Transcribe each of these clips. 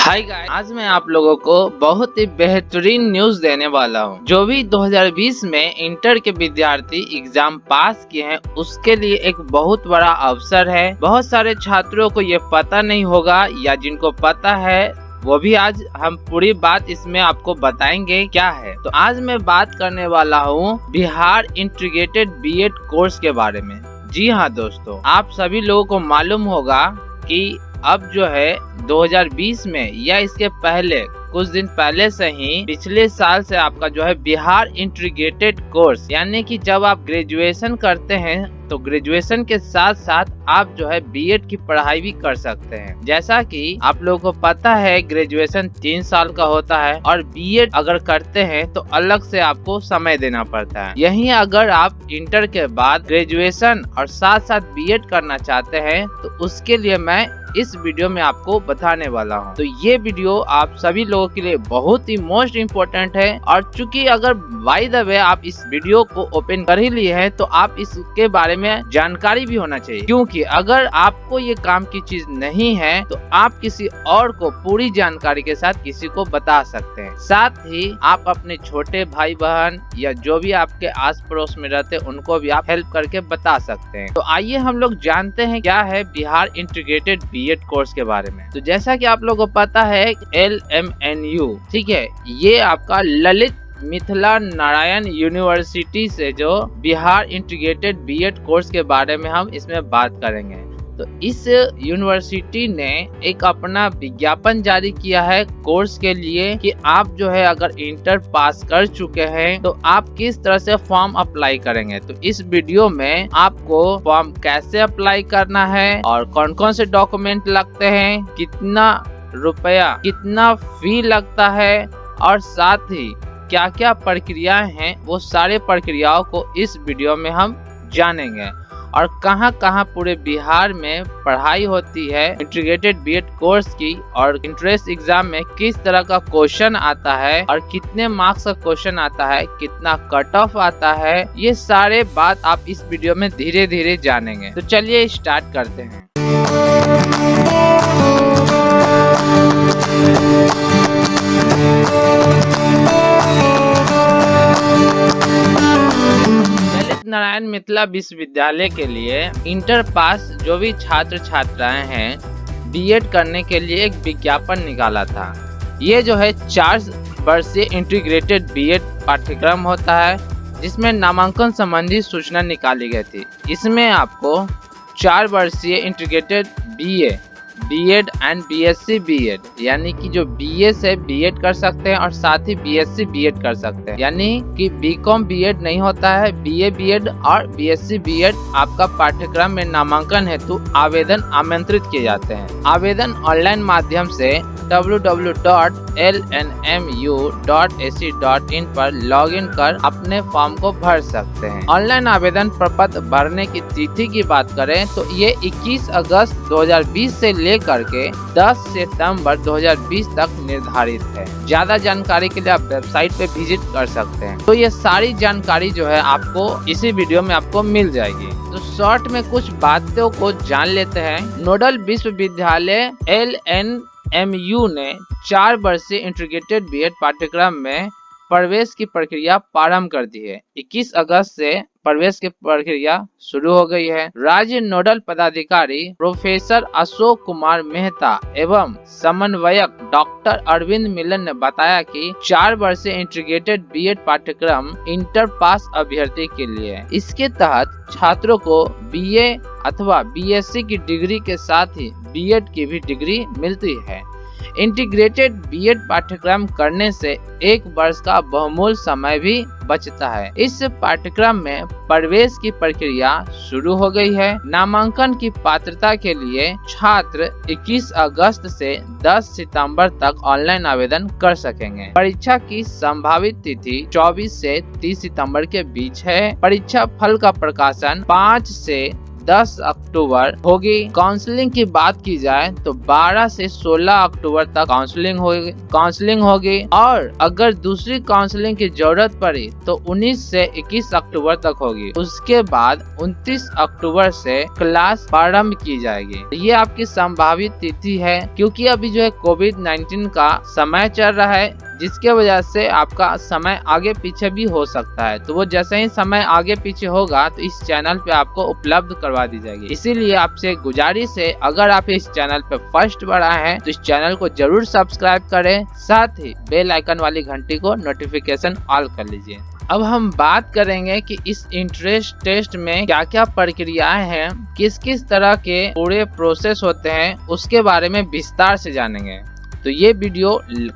Hi guys, आज मैं आप लोगों को बहुत ही बेहतरीन न्यूज देने वाला हूं। जो भी 2020 में इंटर के विद्यार्थी एग्जाम पास किए हैं उसके लिए एक बहुत बड़ा अवसर है। बहुत सारे छात्रों को ये पता नहीं होगा या जिनको पता है वो भी आज हम पूरी बात इसमें आपको बताएंगे क्या है। तो आज मैं बात करने वाला हूँ बिहार इंटीग्रेटेड बीएड कोर्स के बारे में। जी हाँ दोस्तों, आप सभी लोगों को मालूम होगा कि अब जो है 2020 में या इसके पहले कुछ दिन पहले से ही पिछले साल से आपका जो है बिहार इंटीग्रेटेड कोर्स, यानी कि जब आप ग्रेजुएशन करते हैं तो ग्रेजुएशन के साथ साथ आप जो है बीएड की पढ़ाई भी कर सकते हैं। जैसा कि आप लोगों को पता है ग्रेजुएशन 3 साल का होता है और बीएड अगर करते हैं तो अलग से आपको समय देना पड़ता है। यहीं अगर आप इंटर के बाद ग्रेजुएशन और साथ साथ बीएड करना चाहते हैं तो उसके लिए मैं इस वीडियो में आपको बताने वाला हूं। तो ये वीडियो आप सभी लोगों के लिए बहुत ही मोस्ट इम्पोर्टेंट है। और चूंकि अगर बाय द वे आप इस वीडियो को ओपन कर ही लिए हैं तो आप इसके बारे में जानकारी भी होना चाहिए, क्योंकि अगर आपको ये काम की चीज नहीं है तो आप किसी और को पूरी जानकारी के साथ किसी को बता सकते हैं। साथ ही आप अपने छोटे भाई बहन या जो भी आपके आस पड़ोस में रहते हैं उनको भी आप हेल्प करके बता सकते हैं। तो आइए हम लोग जानते हैं क्या है बिहार इंटीग्रेटेड बीएड कोर्स के बारे में। तो जैसा कि आप लोगों को पता है LMNU, ठीक है, ये आपका ललित मिथिला नारायण यूनिवर्सिटी से जो बिहार इंटीग्रेटेड बीएड कोर्स के बारे में हम इसमें बात करेंगे। तो इस यूनिवर्सिटी ने एक अपना विज्ञापन जारी किया है कोर्स के लिए कि आप जो है अगर इंटर पास कर चुके हैं तो आप किस तरह से फॉर्म अप्लाई करेंगे। तो इस वीडियो में आपको फॉर्म कैसे अप्लाई करना है और कौन कौन से डॉक्यूमेंट लगते हैं, कितना रुपया कितना फी लगता है और साथ ही क्या क्या प्रक्रियाएं हैं, वो सारे प्रक्रियाओं को इस वीडियो में हम जानेंगे। और कहां कहां पूरे बिहार में पढ़ाई होती है इंटीग्रेटेड बीएड कोर्स की, और इंट्रेंस एग्जाम में किस तरह का क्वेश्चन आता है और कितने मार्क्स का क्वेश्चन आता है, कितना कट ऑफ आता है, ये सारे बात आप इस वीडियो में धीरे धीरे जानेंगे। तो चलिए स्टार्ट करते हैं। नारायण मिथिला विश्वविद्यालय के लिए इंटर पास जो भी छात्र छात्राएं हैं बीएड करने के लिए एक विज्ञापन निकाला था। ये जो है 4 वर्षीय इंटीग्रेटेड बीएड पाठ्यक्रम होता है जिसमें नामांकन संबंधी सूचना निकाली गई थी। इसमें आपको 4 वर्षीय integrated BEd and BSc BEd, यानी कि जो बीए से बीएड कर सकते हैं और साथ ही बीएससी बीएड कर सकते हैं, यानी कि बीकॉम बीएड नहीं होता है, बीए बीएड और बीएससी बीएड आपका पाठ्यक्रम में नामांकन हेतु आवेदन आमंत्रित किए जाते हैं। आवेदन ऑनलाइन माध्यम से www.lnmu.ac.in पर लॉगिन कर अपने फॉर्म को भर सकते हैं। ऑनलाइन आवेदन प्रपत्र भरने की तिथि की बात करें तो ये 21 अगस्त 2020 से लेकर के 10 सितंबर 2020 तक निर्धारित है। ज्यादा जानकारी के लिए आप वेबसाइट पे विजिट कर सकते हैं। तो ये सारी जानकारी जो है आपको इसी वीडियो में आपको मिल जाएगी। तो शॉर्ट में कुछ बातों को जान लेते हैं। नोडल विश्वविद्यालय LNMU ने 4 वर्षीय इंटीग्रेटेड बीएड पाठ्यक्रम में प्रवेश की प्रक्रिया प्रारंभ कर दी है। 21 अगस्त से प्रवेश की प्रक्रिया शुरू हो गई है। राज्य नोडल पदाधिकारी प्रोफेसर अशोक कुमार मेहता एवं समन्वयक डॉक्टर अरविंद मिलन ने बताया कि 4 वर्षीय इंटीग्रेटेड बीएड पाठ्यक्रम इंटर पास अभ्यर्थी के लिए है। इसके तहत छात्रों को बीए अथवा बीएससी की डिग्री के साथ ही बीएड की भी डिग्री मिलती है। इंटीग्रेटेड बीएड पाठ्यक्रम करने से 1 वर्ष का बहुमूल्य समय भी बचता है। इस पाठ्यक्रम में प्रवेश की प्रक्रिया शुरू हो गई है। नामांकन की पात्रता के लिए छात्र 21 अगस्त से 10 सितंबर तक ऑनलाइन आवेदन कर सकेंगे। परीक्षा की संभावित तिथि 24 से 30 सितंबर के बीच है। परीक्षा फल का प्रकाशन 5 से 10 अक्टूबर होगी। काउंसलिंग की बात की जाए तो 12 से 16 अक्टूबर तक काउंसलिंग होगी और अगर दूसरी काउंसलिंग की जरूरत पड़ी तो 19 से 21 अक्टूबर तक होगी। उसके बाद 29 अक्टूबर से क्लास प्रारंभ की जाएगी। ये आपकी संभावित तिथि है, क्योंकि अभी जो है कोविड-19 का समय चल रहा है, जिसके वजह से आपका समय आगे पीछे भी हो सकता है। तो वो जैसे ही समय आगे पीछे होगा तो इस चैनल पे आपको उपलब्ध करवा दी जाएगी। इसीलिए आपसे गुजारिश है, अगर आप इस चैनल पे फर्स्ट बार आए हैं तो इस चैनल को जरूर सब्सक्राइब करें, साथ ही बेल आइकन वाली घंटी को नोटिफिकेशन ऑल कर लीजिए। अब हम बात करेंगे कि इस इंट्रेंस टेस्ट में क्या क्या प्रक्रियाएं हैं, किस किस तरह के पूरे प्रोसेस होते हैं, उसके बारे में विस्तार से जानेंगे। तो ये वीडियो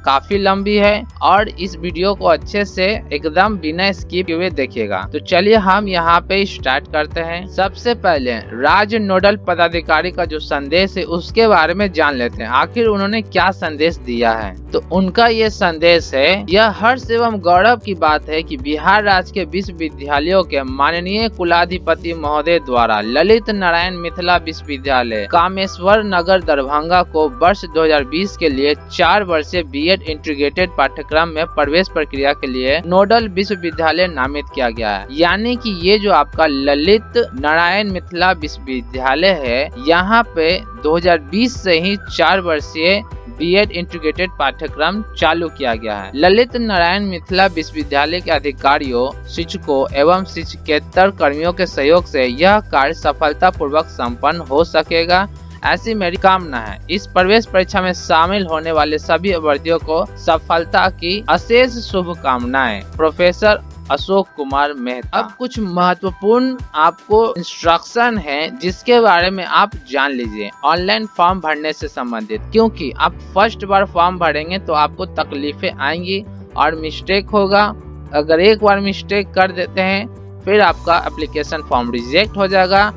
काफी लंबी है और इस वीडियो को अच्छे से एकदम बिना स्किप हुए देखिएगा। तो चलिए हम यहाँ पे स्टार्ट करते हैं। सबसे पहले राज्य नोडल पदाधिकारी का जो संदेश है उसके बारे में जान लेते हैं, आखिर उन्होंने क्या संदेश दिया है। तो उनका ये संदेश है, यह हर्ष एवं गौरव की बात है कि बिहार राज्य के विश्वविद्यालयों के माननीय कुलाधिपति महोदय द्वारा ललित नारायण मिथिला विश्वविद्यालय कामेश्वर नगर दरभंगा को वर्ष 2020 के लिए 4 वर्षीय बीएड इंटीग्रेटेड पाठ्यक्रम में प्रवेश प्रक्रिया के लिए नोडल विश्वविद्यालय नामित किया गया है। यानी कि ये जो आपका ललित नारायण मिथिला विश्वविद्यालय है, यहाँ पे 2020 से ही 4 वर्षीय बीएड इंटीग्रेटेड पाठ्यक्रम चालू किया गया है। ललित नारायण मिथिला विश्वविद्यालय के अधिकारियों, शिक्षकों एवं शिक्षकेतर कर्मियों के सहयोग से यह कार्य सफलतापूर्वक संपन्न हो सकेगा, ऐसी मेरी कामना है। इस प्रवेश परीक्षा में शामिल होने वाले सभी अभ्यर्थियों को सफलता की अशेष शुभकामनाएं। प्रोफेसर अशोक कुमार मेहता। अब कुछ महत्वपूर्ण आपको इंस्ट्रक्शन है जिसके बारे में आप जान लीजिए ऑनलाइन फॉर्म भरने से संबंधित, क्योंकि आप फर्स्ट बार फॉर्म भरेंगे तो आपको तकलीफें आएंगी और मिस्टेक होगा। अगर एक बार मिस्टेक कर देते हैं फिर आपका एप्लीकेशन फॉर्म रिजेक्ट हो जाएगा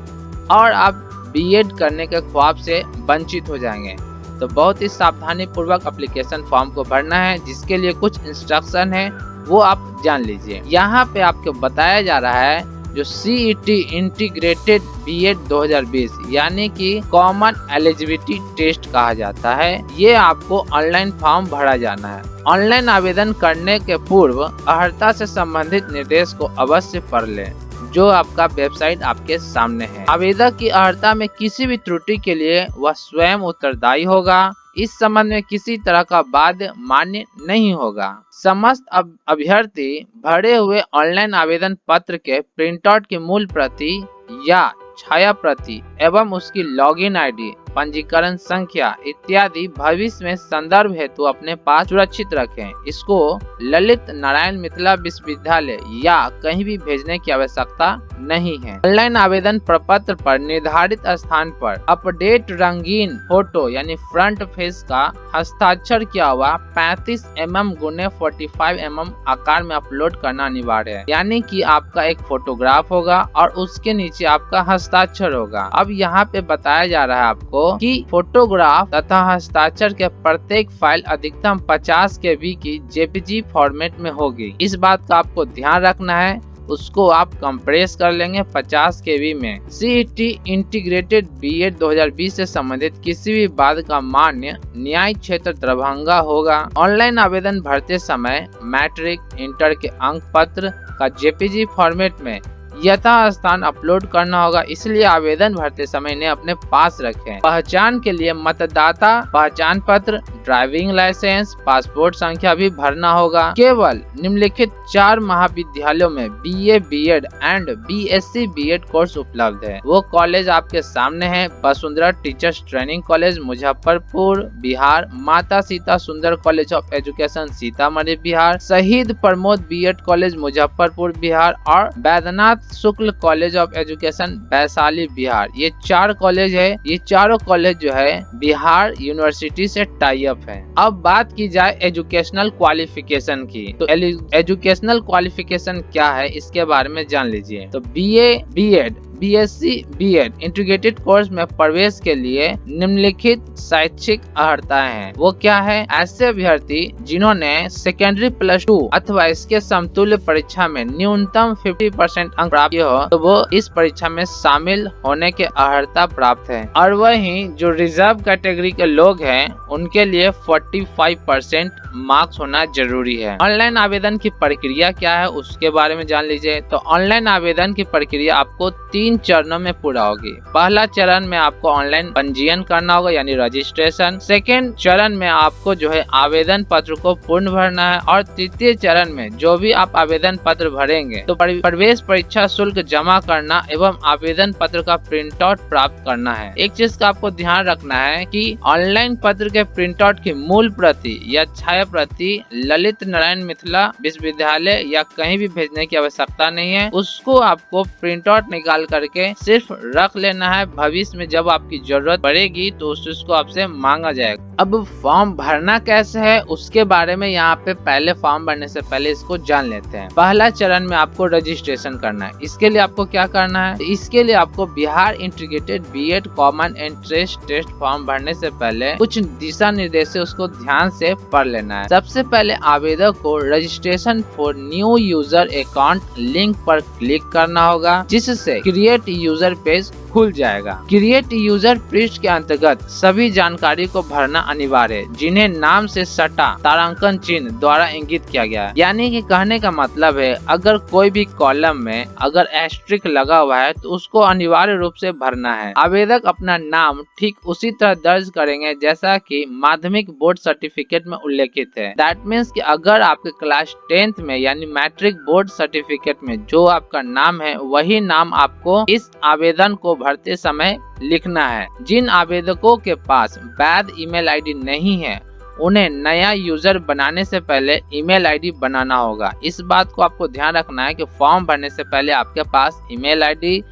और आप बीएड करने के ख्वाब से वंचित हो जाएंगे। तो बहुत ही सावधानी पूर्वक एप्लीकेशन फॉर्म को भरना है, जिसके लिए कुछ इंस्ट्रक्शन है वो आप जान लीजिए। यहाँ पे आपको बताया जा रहा है जो CET इंटीग्रेटेड बीएड 2020 यानी कि कॉमन एलिजिबिलिटी टेस्ट कहा जाता है, ये आपको ऑनलाइन फॉर्म भरा जाना है। ऑनलाइन आवेदन करने के पूर्व अर्हता से संबंधित निर्देश को अवश्य पढ़ लें, जो आपका वेबसाइट आपके सामने है। आवेदक की अर्हता में किसी भी त्रुटि के लिए वह स्वयं उत्तरदायी होगा। इस संबंध में किसी तरह का वाद मान्य नहीं होगा। समस्त अभ्यर्थी भरे हुए ऑनलाइन आवेदन पत्र के प्रिंटआउट की मूल प्रति या छाया प्रति एवं उसकी लॉगिन आईडी, पंजीकरण संख्या इत्यादि भविष्य में संदर्भ हेतु अपने पास सुरक्षित रखें। इसको ललित नारायण मिथिला विश्वविद्यालय या कहीं भी भेजने की आवश्यकता नहीं है। ऑनलाइन आवेदन प्रपत्र पर निर्धारित स्थान पर अपडेट रंगीन फोटो यानी फ्रंट फेस का हस्ताक्षर किया हुआ 35 mm × 45 mm आकार में अपलोड करना अनिवार्य है। यानी कि आपका एक फोटोग्राफ होगा और उसके नीचे आपका हस्ताक्षर होगा। अब यहाँ पे बताया जा रहा है आपको कि फोटोग्राफ तथा हस्ताक्षर के प्रत्येक फाइल अधिकतम 50 KB की JPG फॉर्मेट में होगी। इस बात का आपको ध्यान रखना है, उसको आप कंप्रेस कर लेंगे 50 KB में। CET इंटीग्रेटेड बीएड 2020 से संबंधित किसी भी बात का मान्य न्यायिक क्षेत्र दरभंगा होगा। ऑनलाइन आवेदन भरते समय मैट्रिक इंटर के अंक पत्र का JPG फॉर्मेट में यथास्थान अपलोड करना होगा, इसलिए आवेदन भरते समय इन्हें अपने पास रखें। पहचान के लिए मतदाता पहचान पत्र, ड्राइविंग लाइसेंस, पासपोर्ट संख्या भी भरना होगा। केवल निम्नलिखित 4 महाविद्यालयों में BA BEd and BSc BEd course उपलब्ध है। वो कॉलेज आपके सामने है। Vasundhara teachers training college Muzaffarpur Bihar, Mata Sita Sundar college of education Sitamarhi Bihar, Shaheed Pramod BEd college Muzaffarpur Bihar और Vaidyanath Shukla college of education Vaishali Bihar. ये 4 कॉलेज है। ये चारों कॉलेज जो है बिहार यूनिवर्सिटी से टाई अप है। अब बात की जाए एजुकेशनल क्वालिफिकेशन की, तो एजुकेशनल क्वालिफिकेशन क्या है इसके बारे में जान लीजिए। तो BA BEd BSc BEd integrated course में प्रवेश के लिए निम्नलिखित शैक्षिक अर्हताएं हैं। वो क्या है? ऐसे अभ्यर्थी जिन्होंने सेकेंडरी +2 अथवा इसके समतुल्य परीक्षा में न्यूनतम 50% अंक प्राप्त किए हो तो वो इस परीक्षा में शामिल होने के अर्हता प्राप्त है। और वहीं जो रिजर्व कैटेगरी के लोग हैं उनके लिए 45% मार्क्स होना जरूरी है। ऑनलाइन आवेदन की प्रक्रिया क्या है उसके बारे में जान लीजिए। तो ऑनलाइन आवेदन की प्रक्रिया आपको 3 चरणों में पूरा होगी। पहला चरण में आपको ऑनलाइन पंजीयन करना होगा यानी रजिस्ट्रेशन। सेकेंड चरण में आपको जो है आवेदन पत्र को पूर्ण भरना है और तृतीय चरण में जो भी आप आवेदन पत्र भरेंगे तो प्रवेश परीक्षा शुल्क जमा करना एवं आवेदन पत्र का प्रिंट आउट प्राप्त करना है। एक चीज का आपको ध्यान रखना है कि ऑनलाइन पत्र के प्रिंट आउट की मूल प्रति या छाया प्रति ललित नारायण मिथिला विश्वविद्यालय या कहीं भी भेजने की आवश्यकता नहीं है। उसको आपको प्रिंट आउट निकाल करके सिर्फ रख लेना है। भविष्य में जब आपकी जरूरत पड़ेगी तो उसको आपसे मांगा जाएगा। अब फॉर्म भरना कैसे है उसके बारे में यहाँ पे पहले फॉर्म भरने से पहले इसको जान लेते हैं। पहला चरण में आपको रजिस्ट्रेशन करना है। इसके लिए आपको क्या करना है, इसके लिए आपको Bihar integrated BEd common entrance test form भरने से पहले कुछ दिशा निर्देश उसको ध्यान से पढ़ लेना है। सबसे पहले आवेदक को registration for new user account link पर क्लिक करना होगा जिससे क्रिएट यूजर पेज खुल जाएगा। क्रिएट यूजर पृष्ठ के अंतर्गत सभी जानकारी को भरना अनिवार्य है जिन्हें नाम से सटा तारांकन चिन्ह द्वारा इंगित किया गया है। यानी कि कहने का मतलब है अगर कोई भी कॉलम में अगर एस्ट्रिक लगा हुआ है तो उसको अनिवार्य रूप से भरना है। आवेदक अपना नाम ठीक उसी तरह दर्ज करेंगे जैसा कि माध्यमिक बोर्ड सर्टिफिकेट में उल्लेखित है। दैट मीन्स कि अगर आपके क्लास 10th में यानी मैट्रिक बोर्ड सर्टिफिकेट में जो आपका नाम है वही नाम आपको इस आवेदन को भरते समय लिखना है। जिन आवेदकों के पास वैध ईमेल आईडी नहीं है उन्हें नया यूजर बनाने से पहले ईमेल आईडी बनाना होगा। इस बात को आपको ध्यान रखना है कि फॉर्म भरने से पहले आपके पास ईमेल आईडी,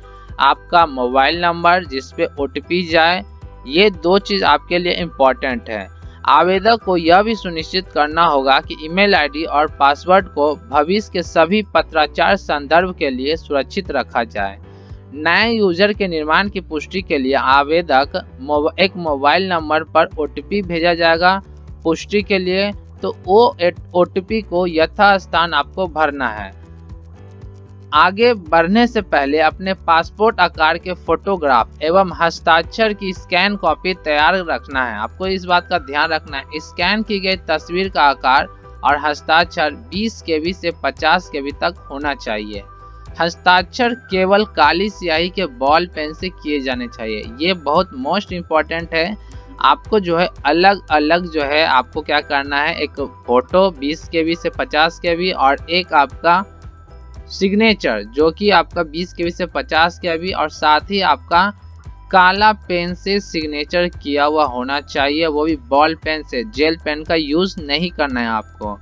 आपका मोबाइल नंबर जिसपे OTP जाए, ये 2 चीज आपके लिए इम्पोर्टेंट है। आवेदक को यह भी सुनिश्चित करना होगा कि ईमेल आईडी और पासवर्ड को भविष्य के सभी पत्राचार संदर्भ के लिए सुरक्षित रखा जाए। नए यूजर के निर्माण की पुष्टि के लिए आवेदक एक मोबाइल नंबर पर OTP भेजा जाएगा पुष्टि के लिए। तो वो OTP को यथास्थान आपको भरना है। आगे बढ़ने से पहले अपने पासपोर्ट आकार के फोटोग्राफ एवं हस्ताक्षर की स्कैन कॉपी तैयार रखना है। आपको इस बात का ध्यान रखना है स्कैन की गई तस्वीर का आकार और हस्ताक्षर 20 KB से 50 KB तक होना चाहिए। हस्ताक्षर केवल काली स्याही के बॉल पेन से किए जाने चाहिए। ये बहुत मोस्ट इम्पोर्टेंट है। आपको जो है अलग अलग जो है आपको क्या करना है, एक फोटो 20 KB से 50 KB और एक आपका सिग्नेचर जो कि आपका 20 KB से 50 KB और साथ ही आपका काला पेन से सिग्नेचर किया हुआ होना चाहिए, वो भी बॉल पेन से। जेल पेन का यूज नहीं करना है आपको।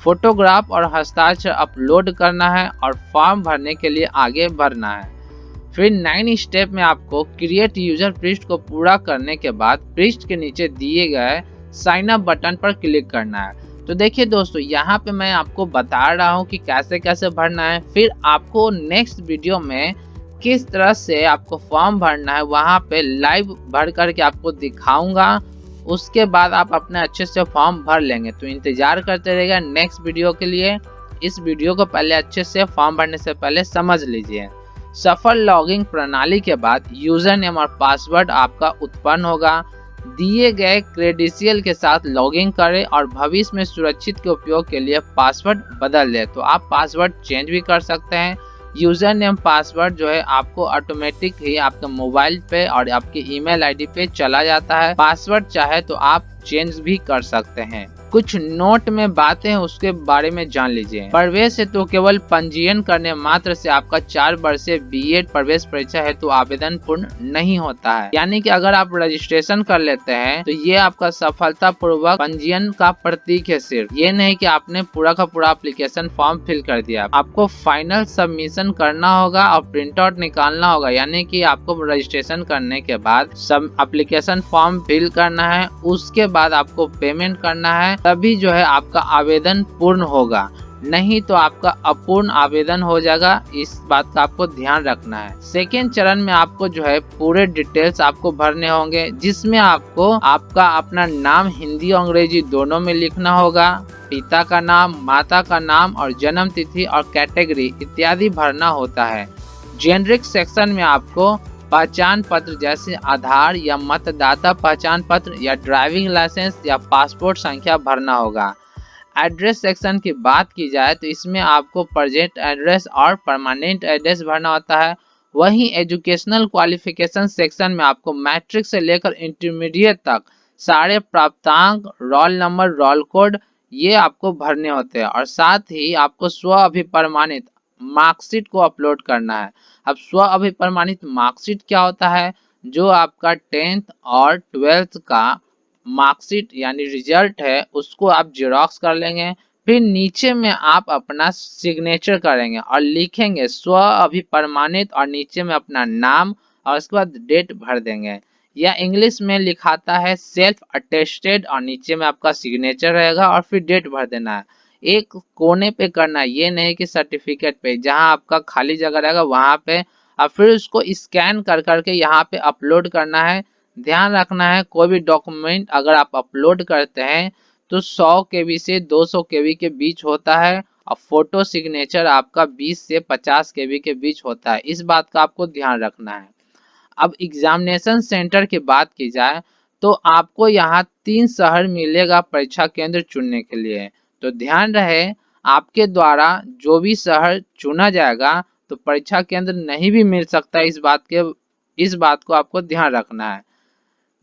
फोटोग्राफ और हस्ताक्षर अपलोड करना है और फॉर्म भरने के लिए आगे बढ़ना है। फिर 9 स्टेप में आपको क्रिएट यूजर पृष्ठ को पूरा करने के बाद पृष्ठ के नीचे दिए गए साइन अप बटन पर क्लिक करना है। तो देखिए दोस्तों, यहाँ पे मैं आपको बता रहा हूँ कि कैसे कैसे भरना है। फिर आपको नेक्स्ट वीडियो में किस तरह से आपको फॉर्म भरना है वहाँ पे लाइव भर करके आपको दिखाऊंगा। उसके बाद आप अपने अच्छे से फॉर्म भर लेंगे। तो इंतजार करते रहिएगा नेक्स्ट वीडियो के लिए। इस वीडियो को पहले अच्छे से फॉर्म भरने से पहले समझ लीजिए। सफल लॉगिंग प्रणाली के बाद यूजर नेम और पासवर्ड आपका उत्पन्न होगा। दिए गए क्रेडेंशियल के साथ लॉगिन करें और भविष्य में सुरक्षित के उपयोग के लिए पासवर्ड बदल दें। तो आप पासवर्ड चेंज भी कर सकते हैं। यूजर नेम पासवर्ड जो है आपको ऑटोमेटिक ही आपके मोबाइल पे और आपके ईमेल आईडी पे चला जाता है। पासवर्ड चाहे तो आप चेंज भी कर सकते हैं। कुछ नोट में बातें हैं उसके बारे में जान लीजिए। प्रवेश हेतु केवल पंजीयन करने मात्र से आपका 4 वर्षीय बीएड प्रवेश परीक्षा हेतु आवेदन पूर्ण नहीं होता है। यानी कि अगर आप रजिस्ट्रेशन कर लेते हैं तो ये आपका सफलता पूर्वक पंजीयन का प्रतीक है। सिर्फ ये नहीं कि आपने पूरा का पूरा एप्लीकेशन फॉर्म फिल कर दिया। आपको फाइनल सबमिशन करना होगा और प्रिंट आउट निकालना होगा। यानी कि आपको रजिस्ट्रेशन करने के बाद सब एप्लीकेशन फॉर्म फिल करना है, उसके बाद आपको पेमेंट करना है, तभी जो है आपका आवेदन पूर्ण होगा। नहीं तो आपका अपूर्ण आवेदन हो जाएगा। इस बात का आपको ध्यान रखना है। सेकेंड चरण में आपको जो है पूरे डिटेल्स आपको भरने होंगे, जिसमें आपको आपका अपना नाम हिंदी और अंग्रेजी दोनों में लिखना होगा, पिता का नाम, माता का नाम और जन्म तिथि और कैटेगरी इत्यादि भरना होता है। जेनरिक सेक्शन में आपको पहचान पत्र जैसे आधार या मतदाता पहचान पत्र या ड्राइविंग लाइसेंस या पासपोर्ट संख्या भरना होगा। एड्रेस सेक्शन की बात की जाए तो इसमें आपको प्रेजेंट एड्रेस और परमानेंट एड्रेस भरना होता है। वहीं एजुकेशनल क्वालिफिकेशन सेक्शन में आपको मैट्रिक से लेकर इंटरमीडिएट तक सारे प्राप्तांक, रोल नंबर, रोल कोड ये आपको भरने होते हैं और साथ ही आपको स्व अभिप्रमाणित मार्कशीट को अपलोड करना है। अब स्व अभिप्रमाणित मार्कशीट क्या होता है? जो आपका 10th और 12th का मार्कशीट यानी रिजल्ट है उसको आप जेरॉक्स कर लेंगे। फिर नीचे में आप अपना सिग्नेचर करेंगे और लिखेंगे स्व अभिप्रमाणित और नीचे में अपना नाम और उसके बाद डेट भर देंगे। या इंग्लिश में लिखाता है सेल्फ अटेस्टेड और नीचे में आपका सिग्नेचर रहेगा और फिर डेट भर देना है। एक कोने पे करना है, ये नहीं कि सर्टिफिकेट पे, जहां आपका खाली जगह रहेगा वहां पे। और फिर उसको स्कैन कर करके यहाँ पे अपलोड करना है। ध्यान रखना है कोई भी डॉक्यूमेंट अगर आप अपलोड करते हैं तो 100 केबी से 200 केबी के बीच होता है और फोटो सिग्नेचर आपका 20 से 50 केबी के बीच होता है। इस बात का आपको ध्यान रखना है। अब एग्जामिनेशन सेंटर की बात की जाए तो आपको यहाँ 3 शहर मिलेगा परीक्षा केंद्र चुनने के लिए। तो ध्यान रहे आपके द्वारा जो भी शहर चुना जाएगा तो परीक्षा केंद्र नहीं भी मिल सकता है। इस बात को आपको ध्यान रखना है।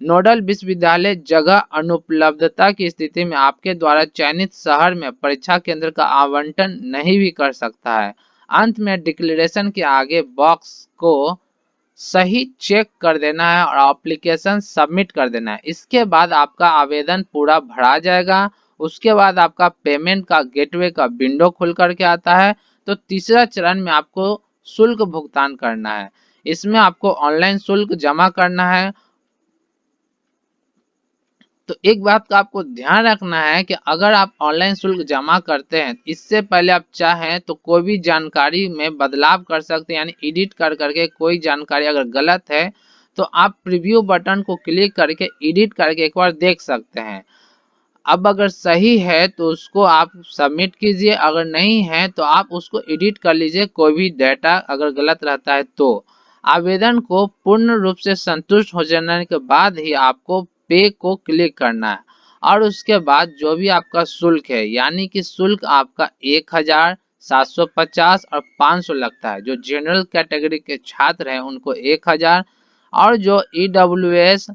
नोडल विश्वविद्यालय जगह अनुपलब्धता की स्थिति में आपके द्वारा चयनित शहर में परीक्षा केंद्र का आवंटन नहीं भी कर सकता है। अंत में डिक्लेरेशन के आगे बॉक्स को सही चेक कर देना है और एप्लीकेशन सबमिट कर देना है। इसके बाद आपका आवेदन पूरा भरा जाएगा। उसके बाद आपका पेमेंट का गेटवे का विंडो खुल करके आता है। तो तीसरा चरण में आपको शुल्क भुगतान करना है। इसमें आपको ऑनलाइन शुल्क जमा करना है। तो एक बात का आपको ध्यान रखना है कि अगर आप ऑनलाइन शुल्क जमा करते हैं इससे पहले आप चाहें तो कोई भी जानकारी में बदलाव कर सकते हैं, यानी एडिट कर करके कोई जानकारी अगर गलत है तो आप प्रीव्यू बटन को क्लिक करके एडिट करके एक बार देख सकते हैं। अब अगर सही है तो उसको आप सबमिट कीजिए, अगर नहीं है तो आप उसको एडिट कर लीजिए कोई भी डाटा अगर गलत रहता है तो। आवेदन को पूर्ण रूप से संतुष्ट हो जाने के बाद ही आपको पे को क्लिक करना है और उसके बाद जो भी आपका शुल्क है यानी कि शुल्क आपका 1000, 750 और 500 लगता है। जो जनरल कैटेगरी के छात्र हैं उनको 1000 और जो ईडब्ल्यूएस,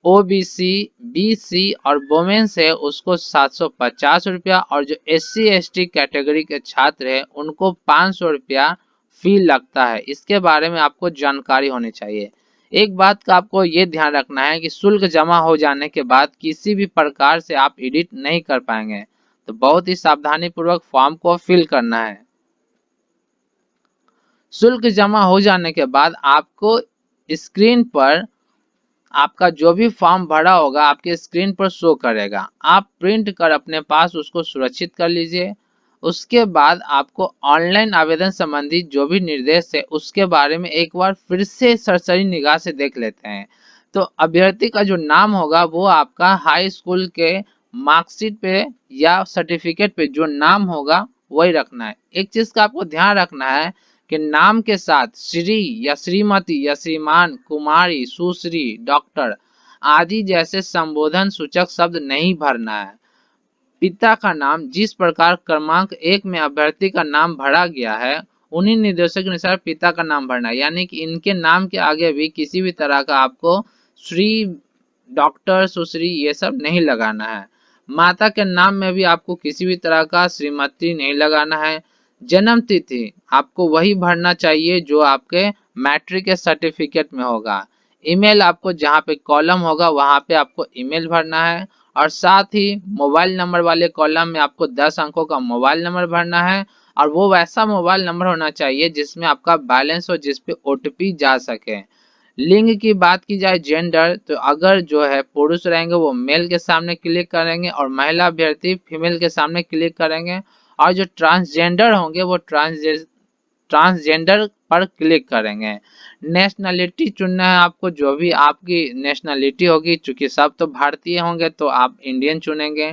ओबीसी, बीसी और वोमेन्स है उसको 750 रुपया और जो एससी एसटी कैटेगरी के छात्र है उनको 500 रुपया फी लगता है। इसके बारे में आपको जानकारी होनी चाहिए। एक बात का आपको ये ध्यान रखना है कि शुल्क जमा हो जाने के बाद किसी भी प्रकार से आप एडिट नहीं कर पाएंगे। तो बहुत ही सावधानी पूर्वक फॉर्म को फिल करना है। शुल्क जमा हो जाने के बाद आपको स्क्रीन पर आपका जो भी फॉर्म भरा होगा आपके स्क्रीन पर शो करेगा। आप प्रिंट कर अपने पास उसको सुरक्षित कर लीजिए। उसके बाद आपको ऑनलाइन आवेदन संबंधी जो भी निर्देश है उसके बारे में एक बार फिर से सरसरी निगाह से देख लेते हैं। तो अभ्यर्थी का जो नाम होगा वो आपका हाई स्कूल के मार्कशीट पे या सर्टिफिकेट पे जो नाम होगा वही रखना है। एक चीज का आपको ध्यान रखना है कि नाम के साथ श्री या श्रीमती या श्रीमान, कुमारी, सुश्री, डॉक्टर आदि जैसे संबोधन सूचक शब्द नहीं भरना है। पिता का नाम जिस प्रकार क्रमांक 1 में अभ्यर्थी का नाम भरा गया है उन्हीं निर्देशों के अनुसार पिता का नाम भरना है, यानी कि इनके नाम के आगे भी किसी भी तरह का आपको श्री, डॉक्टर, सुश्री ये सब नहीं लगाना है। माता के नाम में भी आपको किसी भी तरह का श्रीमती नहीं लगाना है। जन्म तिथि आपको वही भरना चाहिए जो आपके मैट्रिक के सर्टिफिकेट में होगा। ईमेल आपको जहाँ पे कॉलम होगा वहाँ पे आपको ईमेल भरना है और साथ ही मोबाइल नंबर वाले कॉलम में आपको 10 अंकों का मोबाइल नंबर भरना है और वो वैसा मोबाइल नंबर होना चाहिए जिसमें आपका बैलेंस हो, जिस पे ओटीपी जा सके। लिंग की बात की जाए जेंडर तो अगर जो है पुरुष रहेंगे वो मेल के सामने क्लिक करेंगे और महिला अभ्यर्थी फीमेल के सामने क्लिक करेंगे और जो ट्रांसजेंडर होंगे वो ट्रांसजेंडर पर क्लिक करेंगे। नेशनलिटी चुनना है आपको, जो भी आपकी नेशनलिटी होगी, चूंकि सब तो भारतीय होंगे तो आप इंडियन चुनेंगे।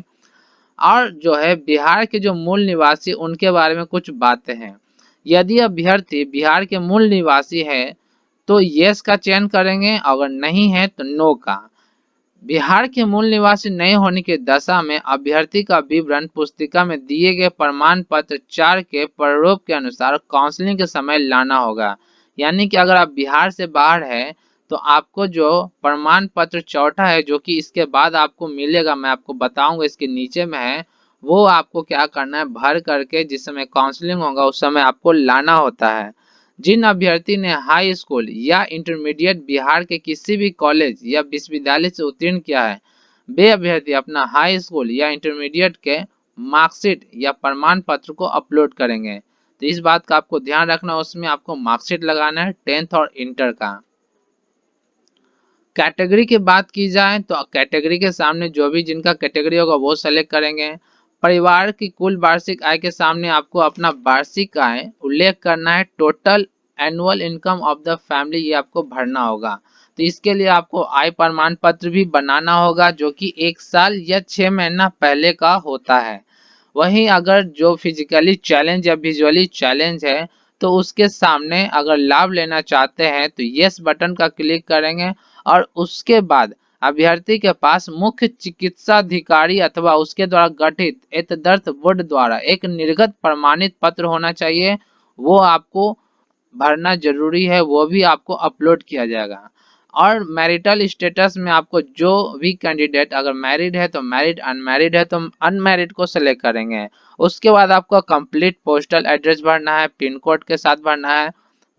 और जो है बिहार के जो मूल निवासी उनके बारे में कुछ बातें हैं यदि अभ्यर्थी बिहार के मूल निवासी है तो यस का चयन करेंगे, अगर नहीं है तो नो का। बिहार के मूल निवासी नहीं होने की दशा में अभ्यर्थी का विवरण पुस्तिका में दिए गए प्रमाण पत्र 4 के प्रारूप के अनुसार काउंसलिंग के समय लाना होगा। यानी कि अगर आप बिहार से बाहर है तो आपको जो प्रमाण पत्र चौथा है जो कि इसके बाद आपको मिलेगा, मैं आपको बताऊंगा इसके नीचे में है, वो आपको क्या करना है भर करके जिस समय काउंसलिंग होगा उस समय आपको लाना होता है। जिन अभ्यर्थी ने हाई स्कूल या इंटरमीडिएट बिहार के किसी भी कॉलेज या विश्वविद्यालय से उत्तीर्ण किया है, वे अभ्यर्थी अपना हाई स्कूल या इंटरमीडिएट के मार्कशीट या प्रमाण पत्र को अपलोड करेंगे। तो इस बात का आपको ध्यान रखना, उसमें आपको मार्कशीट लगाना है 10th और इंटर का। कैटेगरी की बात की जाए तो कैटेगरी के सामने जो भी जिनका कैटेगरी होगा वो सेलेक्ट करेंगे। परिवार की कुल वार्षिक आय के सामने आपको अपना वार्षिक आय उल्लेख करना है। Total annual income of the family ये आपको भरना होगा। तो इसके लिए आपको आय प्रमाण पत्र भी बनाना होगा जो कि 1 साल या 6 महीना पहले का होता है। वहीं अगर जो फिजिकली चैलेंज या विजुअली चैलेंज है तो उसके सामने अगर लाभ लेना चाहते हैं तो यस बटन का क्लिक करेंगे और उसके बाद अभ्यर्थी के पास मुख्य चिकित्सा अधिकारी अथवा उसके द्वारा गठित एतदर्थ बोर्ड द्वारा एक निर्गत प्रमाणित पत्र होना चाहिए, वो आपको भरना जरूरी है, वो भी आपको अपलोड किया जाएगा। और मैरिटल स्टेटस में आपको जो भी कैंडिडेट अगर मैरिड है तो मैरिड, अनमैरिड है तो अनमैरिड को सेलेक्ट करेंगे। उसके बाद आपको कंप्लीट पोस्टल एड्रेस भरना है, पिन कोड के साथ भरना है।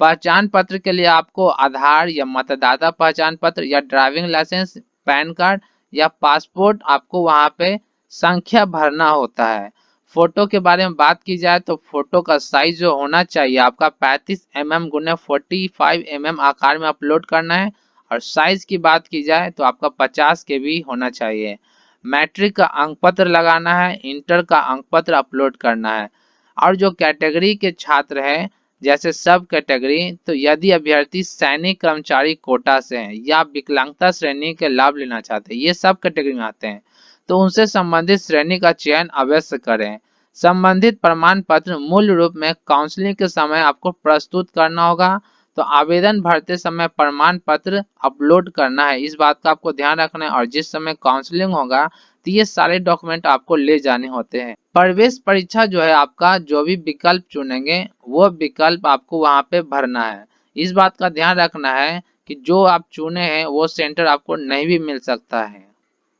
पहचान पत्र के लिए आपको आधार या मतदाता पहचान पत्र या ड्राइविंग लाइसेंस, पैन कार्ड या पासपोर्ट आपको वहां पे संख्या भरना होता है। फोटो के बारे में बात की जाए तो फोटो का साइज जो होना चाहिए आपका 35 mm गुने 45 mm आकार में अपलोड करना है। और साइज की बात की जाए तो आपका 50 KB होना चाहिए। मैट्रिक का अंक पत्र लगाना है, इंटर का अंक पत्र अपलोड करना है। और जो कैटेगरी के छात्र हैं जैसे सब कैटेगरी, तो यदि अभ्यर्थी सैनिक कर्मचारी कोटा से हैं या विकलांगता श्रेणी के लाभ लेना चाहते हैं, ये सब कैटेगरी में आते हैं, तो उनसे संबंधित श्रेणी का चयन अवश्य करें। संबंधित प्रमाण पत्र मूल रूप में काउंसलिंग के समय आपको प्रस्तुत करना होगा। तो आवेदन भरते समय प्रमाण पत्र अपलोड करना है, इस बात का आपको ध्यान रखना है। और जिस समय काउंसलिंग होगा तो ये सारे डॉक्यूमेंट आपको ले जाने होते हैं। प्रवेश परीक्षा जो है आपका जो भी विकल्प चुनेंगे वो विकल्प आपको वहां पे भरना है। इस बात का ध्यान रखना है कि जो आप चुने हैं वो सेंटर आपको नहीं भी मिल सकता है।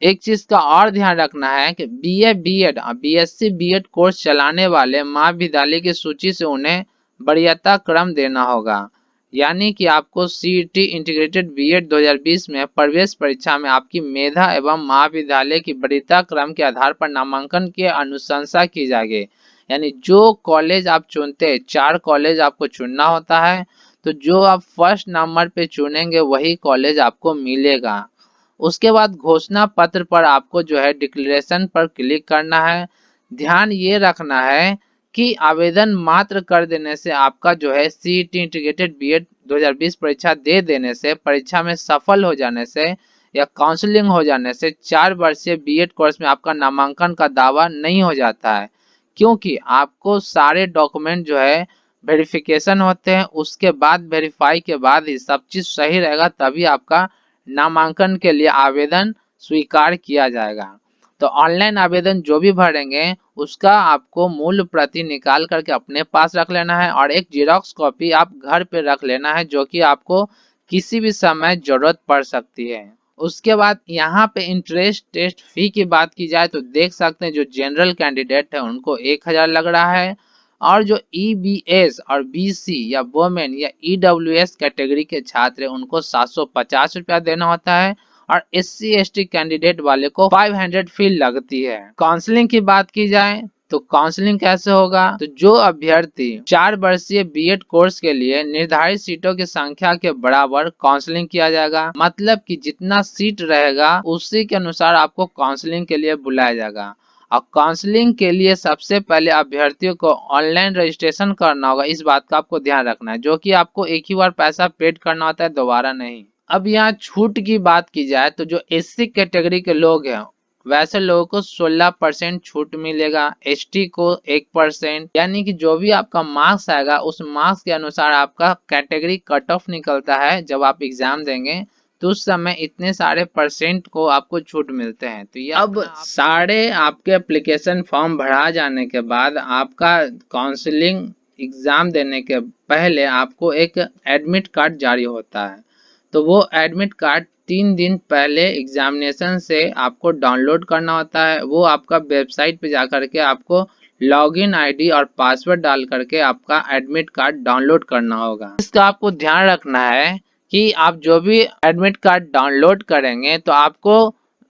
एक चीज का और ध्यान रखना है कि BA BEd BSc BEd course चलाने वाले महाविद्यालय की सूची से उन्हें वरीयता क्रम देना होगा। यानी कि आपको सीईटी इंटीग्रेटेड बीएड 2020 में प्रवेश परीक्षा में आपकी मेधा एवं महाविद्यालय की वरीयता क्रम के आधार पर नामांकन की अनुशंसा की जाएगी। यानी जो कॉलेज आप चुनते हैं, 4 कॉलेज आपको चुनना होता है, तो जो आप फर्स्ट नंबर पे चुनेंगे वही कॉलेज आपको मिलेगा। उसके बाद घोषणा पत्र पर आपको जो है डिक्लेरेशन पर क्लिक करना है। ध्यान ये रखना है कि आवेदन मात्र कर देने से आपका जो है सीईटी इंटीग्रेटेड बीएड 2020 परीक्षा दे देने से, परीक्षा में सफल हो जाने से या काउंसलिंग हो जाने से 4 वर्षीय बीएड कोर्स में आपका नामांकन का दावा नहीं हो जाता है। क्योंकि आपको सारे डॉक्यूमेंट जो है वेरिफिकेशन होते हैं, उसके बाद वेरीफाई के बाद ही सब चीज सही रहेगा तभी आपका नामांकन के लिए आवेदन स्वीकार किया जाएगा। तो ऑनलाइन आवेदन जो भी भरेंगे उसका आपको मूल प्रति निकाल करके अपने पास रख लेना है और एक जेरॉक्स कॉपी आप घर पे रख लेना है जो कि आपको किसी भी समय जरूरत पड़ सकती है। उसके बाद यहाँ पे इंटरेस्ट टेस्ट फी की बात की जाए तो देख सकते हैं जो जनरल कैंडिडेट है उनको 1000 लग रहा है। और जो ईबीएस और बीसी या वोमेन या ईडब्ल्यूएस कैटेगरी के छात्र हैं उनको 750 रुपया देना होता है। और एससी एसटी कैंडिडेट वाले को 500 फी लगती है। काउंसलिंग की बात की जाए तो काउंसलिंग कैसे होगा, तो जो अभ्यर्थी 4 वर्षीय बीएड कोर्स के लिए निर्धारित सीटों की संख्या के बराबर काउंसलिंग किया जाएगा। मतलब कि जितना सीट रहेगा उसी के अनुसार आपको काउंसलिंग के लिए बुलाया जाएगा। और काउंसलिंग के लिए सबसे पहले अभ्यर्थियों को ऑनलाइन रजिस्ट्रेशन करना होगा, इस बात का आपको ध्यान रखना है, जो कि आपको एक ही बार पैसा पेड करना होता है, दोबारा नहीं। अब यहाँ छूट की बात की जाए तो जो एससी कैटेगरी के लोग हैं वैसे लोगों को 16% छूट मिलेगा, एसटी को 1%, यानी कि जो भी आपका मार्क्स आएगा उस मार्क्स के अनुसार आपका कैटेगरी कट ऑफ निकलता है। जब आप एग्जाम देंगे तो उस समय इतने सारे परसेंट को आपको छूट मिलते हैं। तो ये अब सारे आपके एप्लीकेशन फॉर्म भरा जाने के बाद आपका काउंसलिंग एग्जाम देने के पहले आपको एक एडमिट कार्ड जारी होता है। तो वो एडमिट कार्ड 3 दिन पहले एग्जामिनेशन से आपको डाउनलोड करना होता है। वो आपका वेबसाइट पे जा करके आपको लॉगिन आईडी और पासवर्ड डाल करके आपका एडमिट कार्ड डाउनलोड करना होगा। इसका आपको ध्यान रखना है कि आप जो भी एडमिट कार्ड डाउनलोड करेंगे तो आपको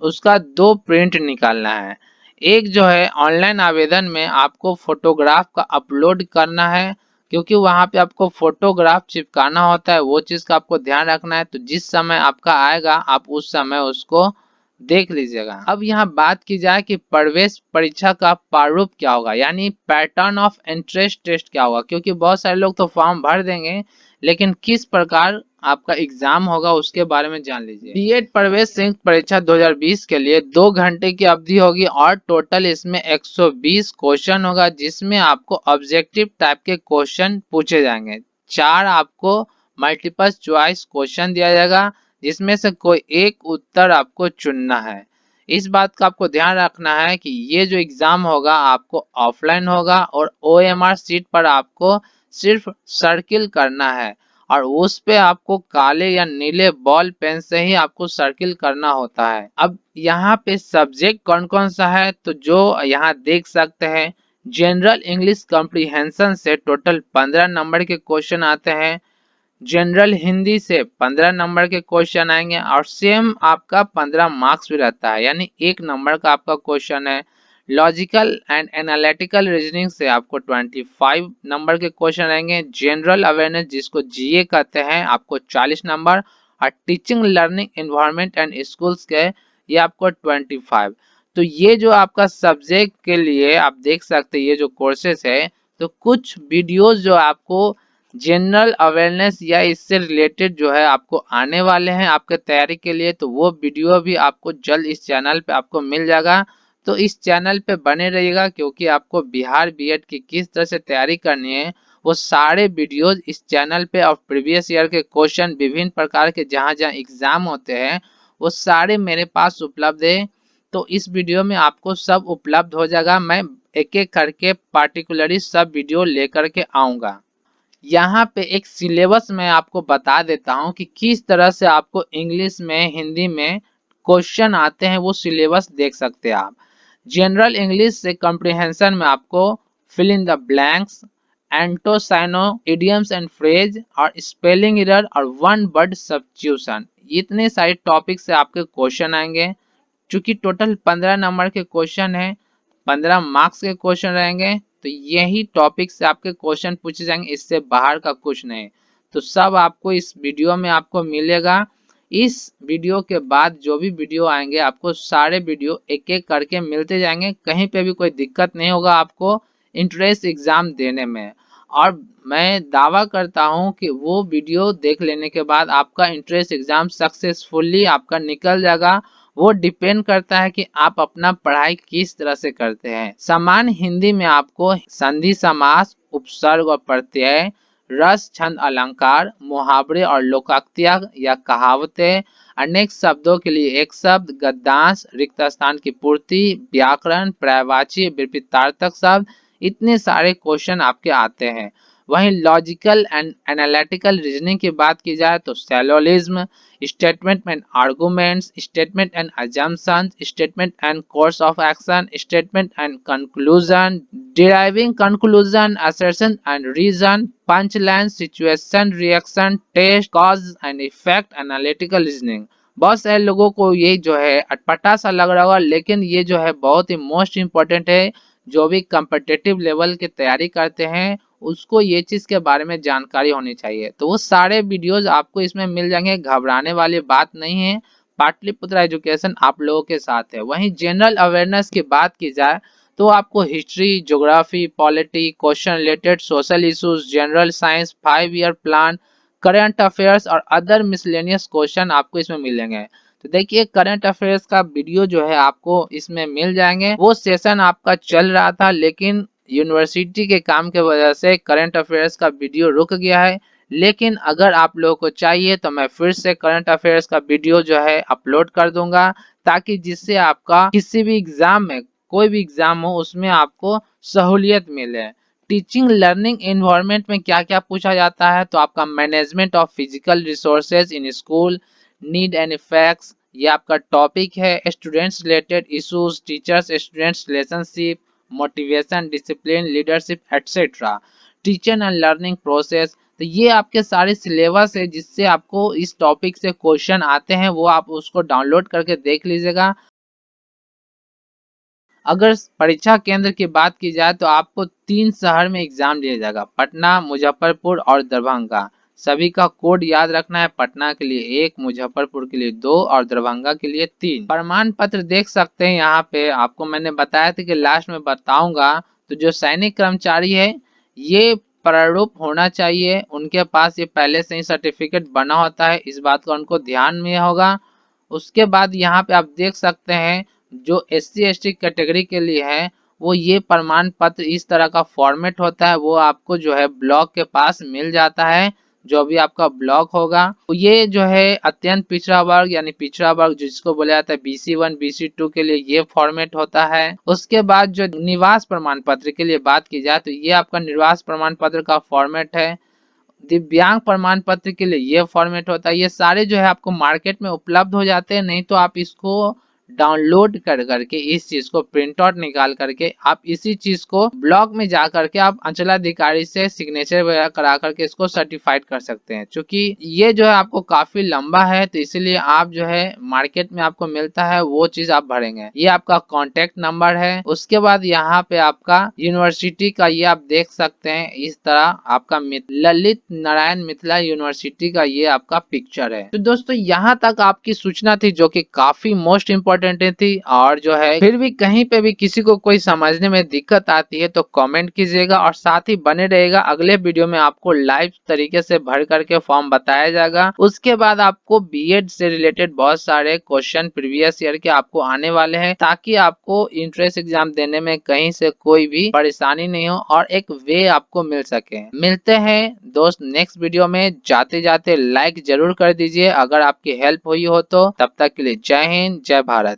उसका 2 प्रिंट निकालना है। एक जो है ऑनलाइन आवेदन में आपको फोटोग्राफ का अपलोड करना है, क्योंकि वहां पे आपको फोटोग्राफ चिपकाना होता है। वो चीज का आपको ध्यान रखना है। तो जिस समय आपका आएगा आप उस समय उसको देख लीजिएगा। अब यहाँ बात की जाए कि प्रवेश परीक्षा का प्रारूप क्या होगा, यानी पैटर्न ऑफ एंट्रेंस टेस्ट क्या होगा, क्योंकि बहुत सारे लोग तो फॉर्म भर देंगे लेकिन किस प्रकार आपका एग्जाम होगा उसके बारे में जान लीजिए। बीएड प्रवेश संयुक्त परीक्षा 2020 के लिए 2 घंटे की अवधि होगी और टोटल इसमें 120 क्वेश्चन होगा, जिसमें आपको ऑब्जेक्टिव टाइप के क्वेश्चन पूछे जाएंगे। 4 आपको मल्टीपल चॉइस क्वेश्चन दिया जाएगा, जिसमें से कोई एक उत्तर आपको चुनना है। इस बात का आपको ध्यान रखना है कि ये जो एग्जाम होगा आपको ऑफलाइन होगा और ओएमआर सीट पर आपको सिर्फ सर्किल करना है और उस पे आपको काले या नीले बॉल पेन से ही आपको सर्किल करना होता है। अब यहाँ पे सब्जेक्ट कौन कौन सा है, तो जो यहाँ देख सकते हैं, जनरल इंग्लिश कॉम्प्रिहेंशन से टोटल 15 नंबर के क्वेश्चन आते हैं। जनरल हिंदी से 15 नंबर के क्वेश्चन आएंगे और सेम आपका 15 मार्क्स भी रहता है, यानी 1 नंबर का आपका क्वेश्चन है। लॉजिकल एंड एनालिटिकल रीजनिंग से आपको 25 नंबर के क्वेश्चन आएंगे। जनरल अवेयरनेस जिसको जीए कहते हैं आपको 40 नंबर, और teaching learning environment and schools के ये आपको 25। तो ये जो आपका सब्जेक्ट के लिए आप देख सकते हैं, ये जो कोर्सेस है, तो कुछ वीडियोस जो आपको जनरल अवेयरनेस या इससे रिलेटेड जो है आपको आने वाले हैं आपके तैयारी के लिए, तो वो वीडियो भी आपको जल्द इस चैनल पे आपको मिल जाएगा। तो इस चैनल पे बने रहिएगा, क्योंकि आपको बिहार बीएड की किस तरह से तैयारी करनी है वो सारे वीडियोज इस चैनल पे, और प्रीवियस ईयर के क्वेश्चन विभिन्न प्रकार के जहाँ जहाँ एग्जाम होते हैं वो सारे मेरे पास उपलब्ध है। तो इस वीडियो में आपको सब उपलब्ध हो जाएगा। मैं एक एक करके पार्टिकुलरली सब वीडियो लेकर के आऊंगा। यहाँ पे एक सिलेबस मैं आपको बता देता हूँ कि किस तरह से आपको इंग्लिश में हिंदी में क्वेश्चन आते हैं, वो सिलेबस देख सकते हैं आप। जनरल इंग्लिश से कॉम्प्रिहेंशन में आपको fill in the blanks, antonyms synonyms, idioms and phrase और स्पेलिंग एरर और वन वर्ड सब्स्टिट्यूशन, इतने सारे टॉपिक से आपके क्वेश्चन आएंगे। चूंकि टोटल 15 नंबर के क्वेश्चन है, 15 मार्क्स के क्वेश्चन रहेंगे, तो यही टॉपिक से आपके क्वेश्चन पूछे जाएंगे, इससे बाहर का कुछ नहीं। तो सब आपको इस वीडियो में आपको मिलेगा। इस वीडियो के बाद जो भी वीडियो आएंगे आपको सारे वीडियो एक एक करके मिलते जाएंगे, कहीं पे भी कोई दिक्कत नहीं होगा आपको इंट्रेंस एग्जाम देने में। और मैं दावा करता हूं कि वो वीडियो देख लेने के बाद आपका इंट्रेंस एग्जाम सक्सेसफुली आपका निकल जाएगा। वो डिपेंड करता है कि आप अपना पढ़ाई किस तरह से करते हैं। सामान्य हिंदी में आपको संधि समास, उपसर्ग और प्रत्यय, रस, छंद, अलंकार, मुहावरे और लोकोक्तियां या कहावतें, अनेक शब्दों के लिए एक शब्द, गद्यांश, रिक्त स्थान की पूर्ति, व्याकरण, पर्यायवाची, विपरीतार्थक शब्द, इतने सारे क्वेश्चन आपके आते हैं। वहीं लॉजिकल एंड एनालिटिकल रीजनिंग की बात की जाए तो syllogism, statement and arguments, statement and assumptions, statement and course of action, statement and conclusion, deriving conclusion, assertion and reason, punch line, situation reaction test, cause and effect, analytical reasoning. बहुत सारे लोगों को ये जो है अटपटा सा लग रहा होगा, लेकिन ये जो है बहुत ही मोस्ट इम्पोर्टेंट है। जो भी कम्पिटिटिव लेवल की तैयारी करते हैं उसको ये चीज के बारे में जानकारी होनी चाहिए। तो वो सारे वीडियोज आपको इसमें मिल जाएंगे, घबराने वाली बात नहीं है। पाटलिपुत्र एजुकेशन आप लोगों के साथ है। वहीं जनरल अवेयरनेस की बात की जाए तो आपको history, geography, polity, question related social issues, general science, 5 year plan, current affairs और अदर मिसलेनियस क्वेश्चन आपको इसमें मिलेंगे। तो देखिए करंट अफेयर्स का वीडियो जो है आपको इसमें मिल जाएंगे। वो सेशन आपका चल रहा था लेकिन यूनिवर्सिटी के काम के वजह से करंट अफेयर्स का वीडियो रुक गया है। लेकिन अगर आप लोगों को चाहिए तो मैं फिर से करंट अफेयर्स का वीडियो जो है अपलोड कर दूंगा, ताकि जिससे आपका किसी भी एग्जाम में, कोई भी एग्जाम हो, उसमें आपको सहूलियत मिले। टीचिंग लर्निंग एनवायरनमेंट में क्या क्या पूछा जाता है, तो आपका management of physical resources in school, need and effects, ये आपका टॉपिक है। Students related issues, teachers students relationship, motivation, discipline, leadership etcetera, teacher and learning process. तो ये आपके सारे सिलेबस है जिससे आपको इस टॉपिक से क्वेश्चन आते हैं, वो आप उसको डाउनलोड करके देख लीजिएगा। अगर परीक्षा केंद्र की बात की जाए तो आपको 3 शहर में एग्जाम लिया जाएगा, पटना, मुजफ्फरपुर और दरभंगा। सभी का कोड याद रखना है, पटना के लिए 1, मुजफ्फरपुर के लिए 2 और दरभंगा के लिए 3। प्रमाण पत्र देख सकते हैं यहाँ पे, आपको मैंने बताया था कि लास्ट में बताऊंगा। तो जो सैनिक कर्मचारी है ये प्रारूप होना चाहिए, उनके पास ये पहले से ही सर्टिफिकेट बना होता है, इस बात का उनको ध्यान में होगा। उसके बाद यहाँ पे आप देख सकते हैं जो SC ST कैटेगरी के लिए है, वो ये प्रमाण पत्र इस तरह का फॉर्मेट होता है, वो आपको जो है ब्लॉक के पास मिल जाता है। जो भी आपका ब्लॉक होगा, तो ये जो है अत्यंत पिछड़ा वर्ग यानी पिछड़ा वर्ग जिसको बोला जाता है BC1 BC2 के लिए ये फॉर्मेट होता है। उसके बाद जो निवास प्रमाण पत्र के लिए बात की जाए तो ये आपका निवास प्रमाण पत्र का फॉर्मेट है। दिव्यांग प्रमाण पत्र के लिए ये फॉर्मेट होता है। ये सारे जो है आपको मार्केट में उपलब्ध हो जाते हैं, नहीं तो आप इसको डाउनलोड कर करके इस चीज को प्रिंट आउट निकाल करके आप इसी चीज को ब्लॉग में जा करके आप अंचलाधिकारी से सिग्नेचर वगैरह करा करके इसको सर्टिफाइड कर सकते हैं। क्योंकि ये जो है आपको काफी लंबा है, तो इसलिए आप जो है मार्केट में आपको मिलता है वो चीज आप भरेंगे। ये आपका कॉन्टेक्ट नंबर है। उसके बाद यहाँ पे आपका यूनिवर्सिटी का ये आप देख सकते हैं, इस तरह आपका ललित नारायण मिथिला यूनिवर्सिटी का ये आपका पिक्चर है। तो दोस्तों यहाँ तक आपकी सूचना थी जो कि काफी मोस्ट इम्पोर्टेंट थी। और जो है फिर भी कहीं पे भी किसी को कोई समझने में दिक्कत आती है तो कमेंट कीजिएगा, और साथ ही बने रहेगा। अगले वीडियो में आपको लाइव तरीके से भर करके फॉर्म बताया जाएगा। उसके बाद आपको BEd से रिलेटेड बहुत सारे क्वेश्चन प्रीवियस ईयर के आपको आने वाले हैं, ताकि आपको इंट्रेंस एग्जाम देने में कहीं से कोई भी परेशानी नहीं हो और एक वे आपको मिल सके। मिलते हैं दोस्त नेक्स्ट वीडियो में। जाते जाते लाइक जरूर कर दीजिए अगर आपकी हेल्प हुई हो तो। तब तक के लिए जय हिंद, जय भारत।